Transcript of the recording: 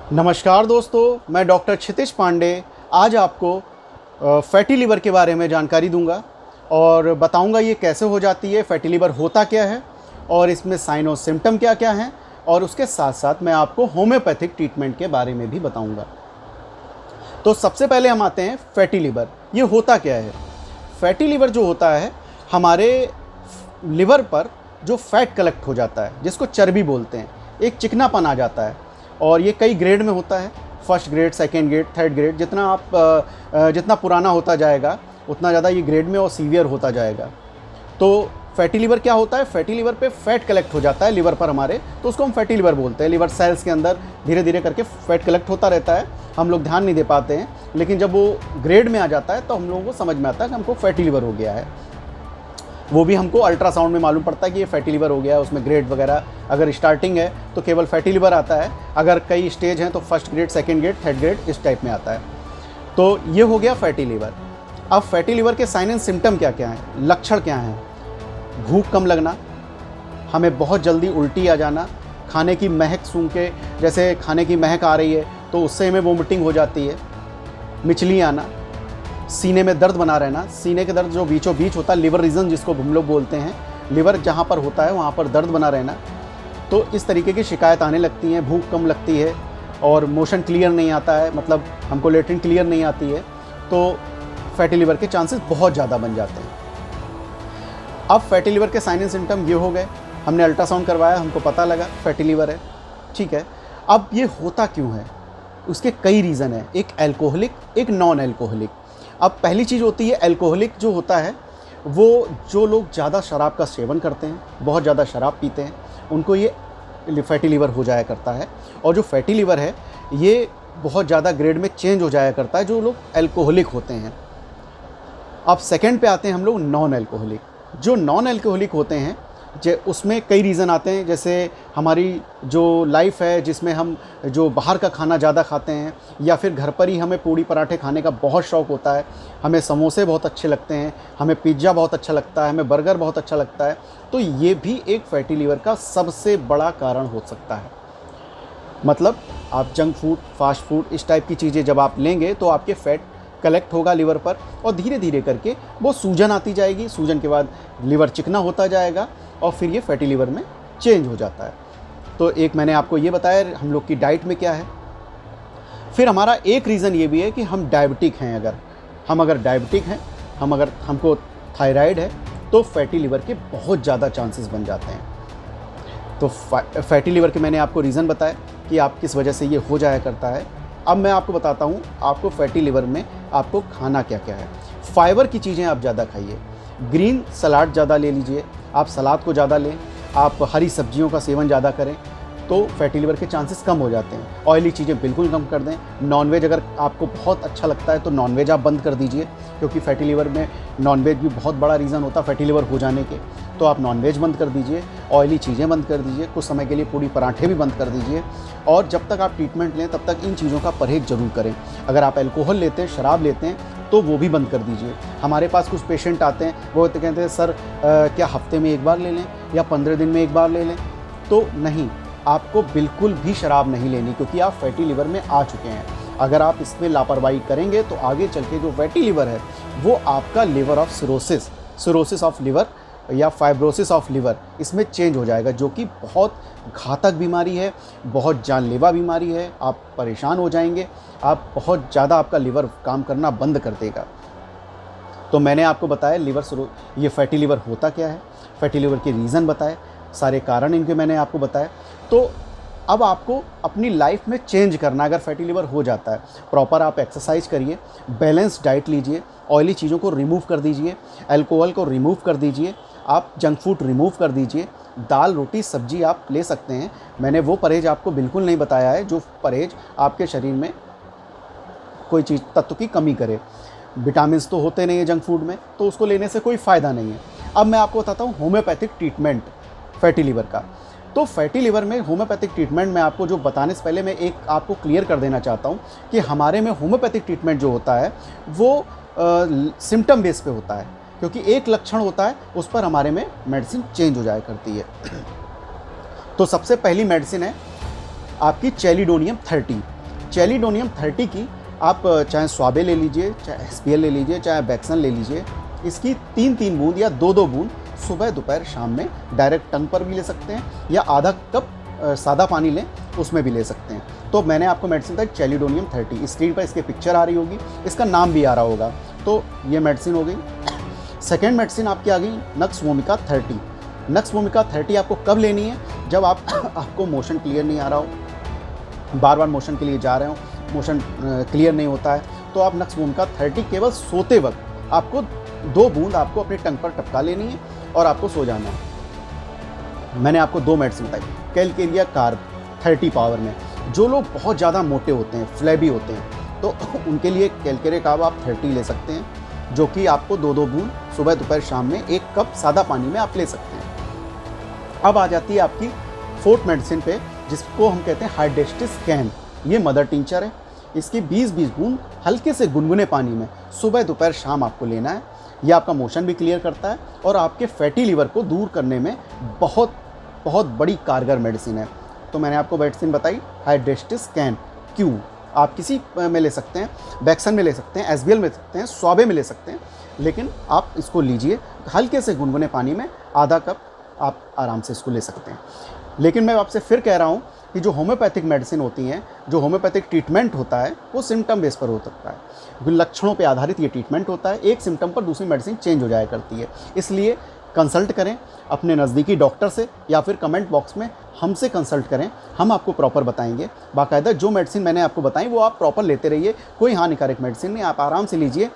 नमस्कार दोस्तों, मैं डॉक्टर क्षितिज पांडे आज आपको फैटी लिवर के बारे में जानकारी दूंगा और बताऊंगा ये कैसे हो जाती है, फैटी लिवर होता क्या है और इसमें साइन और सिम्टम क्या क्या हैं, और उसके साथ साथ मैं आपको होम्योपैथिक ट्रीटमेंट के बारे में भी बताऊंगा। तो सबसे पहले हम आते हैं फैटी लिवर। ये होता क्या है? फैटी लिवर जो होता है, हमारे लिवर पर जो फैट कलेक्ट हो जाता है, जिसको चर्बी बोलते हैं, एक चिकनापन आ जाता है। और ये कई ग्रेड में होता है, first grade, second grade, third grade. जितना पुराना होता जाएगा उतना ज़्यादा ये ग्रेड में और सीवियर होता जाएगा। तो फैटी लिवर क्या होता है? फैटी लिवर पे फैट कलेक्ट हो जाता है लिवर पर हमारे, तो उसको हम फैटी लिवर बोलते हैं। लिवर सेल्स के अंदर धीरे धीरे करके फैट कलेक्ट होता रहता है, हम लोग ध्यान नहीं दे पाते हैं, लेकिन जब वो ग्रेड में आ जाता है तो हम लोगों को समझ में आता है कि हमको फैटी लिवर हो गया है। वो भी हमको अल्ट्रासाउंड में मालूम पड़ता है कि ये फैटी लिवर हो गया है। उसमें ग्रेड वगैरह, अगर स्टार्टिंग है तो केवल फैटी लिवर आता है, अगर कई स्टेज हैं तो first grade, second grade, third grade, इस टाइप में आता है। तो ये हो गया फैटी लिवर। अब फैटी लिवर के साइन एंड सिम्टम क्या क्या हैं, लक्षण क्या हैं? भूख कम लगना, हमें बहुत जल्दी उल्टी आ जाना, खाने की महक सूंघ के, जैसे खाने की महक आ रही है तो उससे हमें वोमिटिंग हो जाती है, मिचली आना, सीने में दर्द बना रहना। सीने के दर्द जो बीचों बीच होता है, लिवर रीजन जिसको हम लोग बोलते हैं, लिवर जहाँ पर होता है वहाँ पर दर्द बना रहना। तो इस तरीके की शिकायत आने लगती हैं। भूख कम लगती है और मोशन क्लियर नहीं आता है, मतलब हमको लेटरिन क्लियर नहीं आती है, तो फैटी लिवर के चांसेस बहुत ज़्यादा बन जाते हैं। अब फैटी लिवर के साइन एंड सिम्टम ये हो गए, हमने अल्ट्रासाउंड करवाया, हमको पता लगा फैटी लिवर है, ठीक है। अब ये होता क्यों है? उसके कई रीज़न है, एक एल्कोहलिक, एक नॉन एल्कोहलिक। अब पहली चीज़ होती है एल्कोहलिक जो होता है, वो जो लोग ज़्यादा शराब का सेवन करते हैं, बहुत ज़्यादा शराब पीते हैं, उनको ये फैटी लिवर हो जाया करता है। और जो फैटी लिवर है ये बहुत ज़्यादा ग्रेड में चेंज हो जाया करता है जो लोग एल्कोहलिक होते हैं। अब सेकंड पे आते हैं हम लोग नॉन एल्कोहलिक। जो नॉन एल्कोहलिक होते हैं उसमें कई रीज़न आते हैं, जैसे हमारी जो लाइफ है जिसमें हम जो बाहर का खाना ज़्यादा खाते हैं, या फिर घर पर ही हमें पूड़ी पराठे खाने का बहुत शौक़ होता है, हमें समोसे बहुत अच्छे लगते हैं, हमें पिज़्ज़ा बहुत अच्छा लगता है, हमें बर्गर बहुत अच्छा लगता है, तो ये भी एक फैटी लिवर का सबसे बड़ा कारण हो सकता है। मतलब आप जंक फूड, फास्ट फूड, इस टाइप की चीज़ें जब आप लेंगे तो आपके फैट कलेक्ट होगा लिवर पर और धीरे धीरे करके वो सूजन आती जाएगी। सूजन के बाद लिवर चिकना होता जाएगा और फिर ये फैटी लिवर में चेंज हो जाता है। तो एक मैंने आपको ये बताया हम लोग की डाइट में क्या है। फिर हमारा एक रीज़न ये भी है कि हम डायबिटिक हैं। अगर डायबिटिक हैं, हमको थायराइड है, तो फैटी लिवर के बहुत ज़्यादा चांसेस बन जाते हैं। तो फैटी लिवर के मैंने आपको रीज़न बताया कि आप किस वजह से ये हो जाया करता है। अब मैं आपको बताता हूँ आपको फैटी लिवर में आपको खाना क्या क्या है। फाइबर की चीज़ें आप ज़्यादा खाइए, ग्रीन सलाद ज़्यादा ले लीजिए, आप सलाद को ज़्यादा लें, आप हरी सब्जियों का सेवन ज़्यादा करें, तो फैटी लिवर के चांसेस कम हो जाते हैं। ऑयली चीज़ें बिल्कुल कम कर दें। नॉनवेज अगर आपको बहुत अच्छा लगता है तो नॉनवेज आप बंद कर दीजिए, क्योंकि फैटी लिवर में नॉनवेज भी बहुत बड़ा रीज़न होता है फैटी लिवर हो जाने के। तो आप नॉनवेज बंद कर दीजिए, ऑयली चीज़ें बंद कर दीजिए, कुछ समय के लिए पूड़ी पराठे भी बंद कर दीजिए। और जब तक आप ट्रीटमेंट लें तब तक इन चीज़ों का परहेज़ ज़रूर करें। अगर आप अल्कोहल लेते हैं, शराब लेते हैं, तो वो भी बंद कर दीजिए। हमारे पास कुछ पेशेंट आते हैं, वो कहते हैं सर क्या हफ्ते में एक बार ले लें या 15 दिन में एक बार ले लें? तो नहीं, आपको बिल्कुल भी शराब नहीं लेनी, क्योंकि आप फैटी लिवर में आ चुके हैं। अगर आप इसमें लापरवाही करेंगे तो आगे चल के जो फैटी लिवर है वो आपका liver of cirrhosis of liver या फाइब्रोसिस ऑफ लिवर, इसमें चेंज हो जाएगा, जो कि बहुत घातक बीमारी है, बहुत जानलेवा बीमारी है। आप परेशान हो जाएंगे, आप बहुत ज़्यादा, आपका लिवर काम करना बंद कर देगा। तो मैंने आपको बताया ये फैटी लिवर होता क्या है, फैटी लिवर के रीज़न बताए, सारे कारण इनके मैंने आपको बताए। तो अब आपको अपनी लाइफ में चेंज करना, अगर फैटी लिवर हो जाता है, प्रॉपर आप एक्सरसाइज करिए, बैलेंस डाइट लीजिए, ऑयली चीज़ों को रिमूव कर दीजिए, अल्कोहल को रिमूव कर दीजिए, आप जंक फूड रिमूव कर दीजिए, दाल रोटी सब्जी आप ले सकते हैं। मैंने वो परहेज़ आपको बिल्कुल नहीं बताया है जो परहेज़ आपके शरीर में कोई चीज़ तत्व की कमी करे। विटामिन्स तो होते नहीं है जंक फूड में, तो उसको लेने से कोई फ़ायदा नहीं है। अब मैं आपको बताता हूँ होम्योपैथिक ट्रीटमेंट फैटी लिवर का। तो फैटी लिवर में होम्योपैथिक ट्रीटमेंट में आपको जो बताने से पहले मैं एक आपको क्लियर कर देना चाहता हूँ कि हमारे में होम्योपैथिक ट्रीटमेंट जो होता है वो सिम्टम बेस पे होता है, क्योंकि एक लक्षण होता है उस पर हमारे में मेडिसिन चेंज हो जाया करती है। तो सबसे पहली मेडिसिन है आपकी चैलिडोनियम 30। चैलिडोनियम 30 की आप चाहे स्वाबे ले लीजिए, चाहे एसपीएल ले लीजिए, चाहे बैक्सन ले लीजिए, इसकी 3-3 बूंद या 2-2 बूंद सुबह दोपहर शाम में डायरेक्ट टंग पर भी ले सकते हैं, या आधा कप सादा पानी लें उसमें भी ले सकते हैं। तो मैंने आपको मेडिसिन बताई चैलिडोनियम 30, स्क्रीन पर इसके पिक्चर आ रही होगी, इसका नाम भी आ रहा होगा। तो ये मेडिसिन हो गई। सेकेंड मेडिसिन आपकी आ गई नक्स वोमिका 30। नक्स वोमिका 30 आपको कब लेनी है? जब आपको मोशन क्लियर नहीं आ रहा हो, बार बार मोशन के लिए जा रहे हो, मोशन क्लियर नहीं होता है, तो आप नक्स वोमिका 30 केवल सोते वक्त आपको 2 बूंद आपको अपनी टंग पर टपका लेनी है और आपको सो जाना है। मैंने आपको 2 मेडिसिन बताई। कैलकेरिया कार्ब 30 पावर में, जो लोग बहुत ज़्यादा मोटे होते हैं, फ्लैबी होते हैं, तो उनके लिए कैलकेरिया कार्ब आप 30 ले सकते हैं, जो कि आपको 2-2 बूंद सुबह दोपहर शाम में 1 कप सादा पानी में आप ले सकते हैं। अब आ जाती है आपकी 4th मेडिसिन पे, जिसको हम कहते हैं हाइड्रेस्टिस कैन। ये मदर टिंचर है, इसकी 20-20 बूंद हल्के से गुनगुने पानी में सुबह दोपहर शाम आपको लेना है। ये आपका मोशन भी क्लियर करता है और आपके फैटी लीवर को दूर करने में बहुत बहुत बड़ी कारगर मेडिसिन है। तो मैंने आपको मेडिसिन बताई हाइड्रेस्टिस कैन क्यू। आप किसी में ले सकते हैं, बैक्सन में ले सकते हैं, एसबीएल में ले सकते हैं, स्वाबे में ले सकते हैं, लेकिन आप इसको लीजिए हल्के से गुनगुने पानी में, आधा कप आप आराम से इसको ले सकते हैं। लेकिन मैं आपसे फिर कह रहा हूँ कि जो होम्योपैथिक मेडिसिन होती हैं, जो होम्योपैथिक ट्रीटमेंट होता है, वो सिम्टम बेस पर हो सकता है, लक्षणों पे आधारित ये ट्रीटमेंट होता है। एक सिम्टम पर दूसरी मेडिसिन चेंज हो जाया करती है। इसलिए कंसल्ट करें अपने नज़दीकी डॉक्टर से, या फिर कमेंट बॉक्स में हमसे कंसल्ट करें, हम आपको प्रॉपर बताएंगे। बाकायदा जो मेडिसिन मैंने आपको बताई वो आप प्रॉपर लेते रहिए, कोई हानिकारक मेडिसिन नहीं, आप आराम से लीजिए।